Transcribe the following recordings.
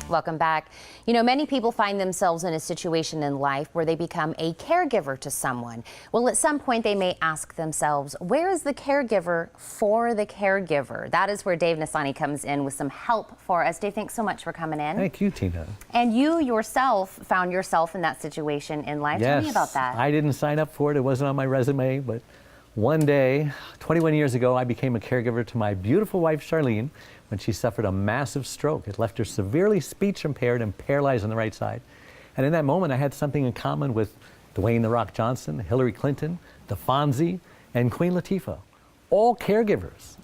Welcome back. You know, many people find themselves in a situation in life where they become a caregiver to someone. Well, at some point they may ask themselves, where is the caregiver for the caregiver? That is where Dave Nassaney comes in with some help for us. Dave, thanks so much for coming in. Thank you, Tina. And you yourself found yourself in that situation in life. Yes, Tell me about that. I didn't sign up for it. It wasn't on my resume, but one day, 21 years ago, I became a caregiver to my beautiful wife, Charlene, when she suffered a massive stroke. It left her severely speech impaired and paralyzed on the right side. And in that moment, I had something in common with Dwayne "The Rock" Johnson, Hillary Clinton, the Fonzie, and Queen Latifah, all caregivers.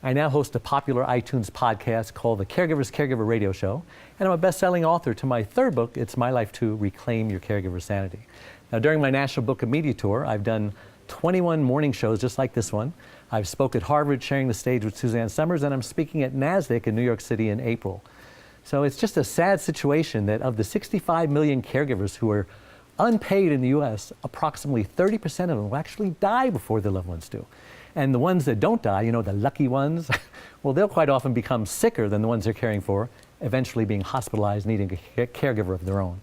I now host a popular iTunes podcast called the Caregiver's Caregiver Radio Show, and I'm a best-selling author to my third book, It's My Life to Reclaim Your Caregiver Sanity. Now, during my National Book of Media Tour, I've done 21 morning shows just like this one. I've spoke at Harvard sharing the stage with Suzanne Summers, and I'm speaking at NASDAQ in New York City in April. So it's just a sad situation that of the 65 million caregivers who are unpaid in the U.S., approximately 30% of them will actually die before their loved ones do. And the ones that don't die, you know, the lucky ones, well, they'll quite often become sicker than the ones they're caring for, eventually being hospitalized, needing a caregiver of their own.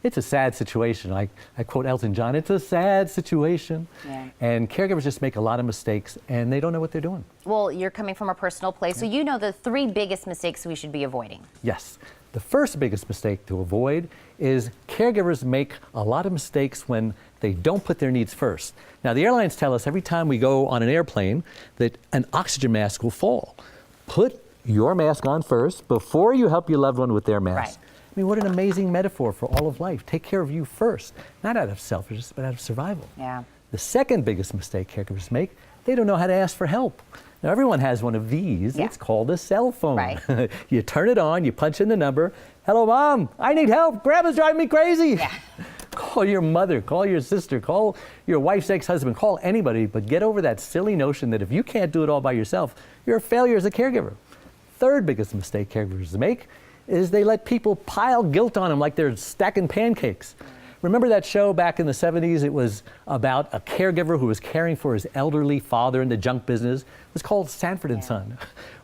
It's a sad situation. I quote Elton John, it's a sad situation. Yeah. And caregivers just make a lot of mistakes and they don't know what they're doing. Well, you're coming from a personal place, so you know the 3 biggest mistakes we should be avoiding. Yes. The first biggest mistake to avoid is caregivers make a lot of mistakes when they don't put their needs first. Now, the airlines tell us every time we go on an airplane that an oxygen mask will fall. Put your mask on first before you help your loved one with their mask. Right. I mean, what an amazing metaphor for all of life. Take care of you first, not out of selfishness, but out of survival. Yeah. The second biggest mistake caregivers make, they don't know how to ask for help. Now, everyone has one of these. Yeah. It's called a cell phone. Right. You turn it on, you punch in the number. Hello, Mom, I need help. Grandma's driving me crazy. Yeah. Call your mother, call your sister, call your wife's ex-husband, call anybody, but get over that silly notion that if you can't do it all by yourself, you're a failure as a caregiver. Third biggest mistake caregivers make is they let people pile guilt on them like they're stacking pancakes. Remember that show back in the 70s? It was about a caregiver who was caring for his elderly father in the junk business. It was called Sanford and Son.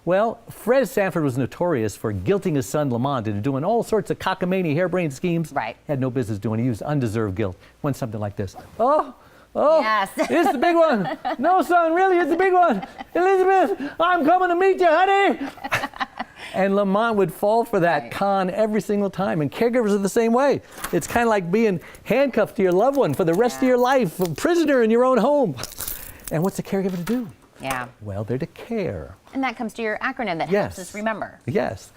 Well, Fred Sanford was notorious for guilting his son Lamont into doing all sorts of cockamamie, harebrained schemes. Right. He had no business doing. He used undeserved guilt. Went something like this. Oh, yes. It's the big one. No, son, really, it's the big one. Elizabeth, I'm coming to meet you, honey. And Lamont would fall for that con every single time. And caregivers are the same way. It's kind of like being handcuffed to your loved one for the rest of your life, a prisoner in your own home. And what's a caregiver to do? Yeah. Well, they're to care. And that comes to your acronym that helps us remember. Yes.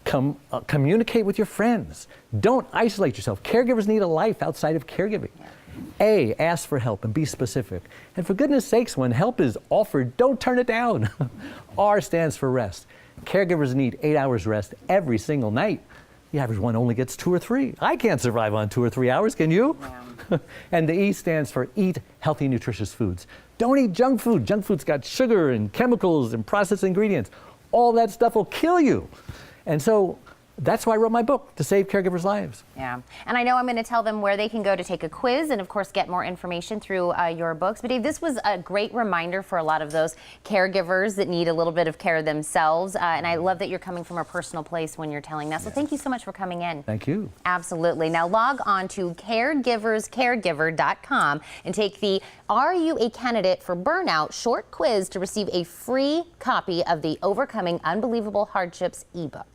Communicate with your friends. Don't isolate yourself. Caregivers need a life outside of caregiving. Yeah. A, ask for help and be specific. And for goodness sakes, when help is offered, don't turn it down. R stands for rest. Caregivers need 8 hours rest every single night. The average one only gets 2 or 3. I can't survive on 2 or 3 hours, can you? Yeah. And the E stands for eat healthy, nutritious foods. Don't eat junk food. Junk food's got sugar and chemicals and processed ingredients. All that stuff will kill you. And so that's why I wrote my book, to save caregivers' lives. Yeah, and I know I'm going to tell them where they can go to take a quiz and, of course, get more information through your books. But, Dave, this was a great reminder for a lot of those caregivers that need a little bit of care themselves. And I love that you're coming from a personal place when you're telling that. So thank you so much for coming in. Thank you. Absolutely. Now, log on to caregiverscaregiver.com and take the Are You a Candidate for Burnout short quiz to receive a free copy of the Overcoming Unbelievable Hardships ebook.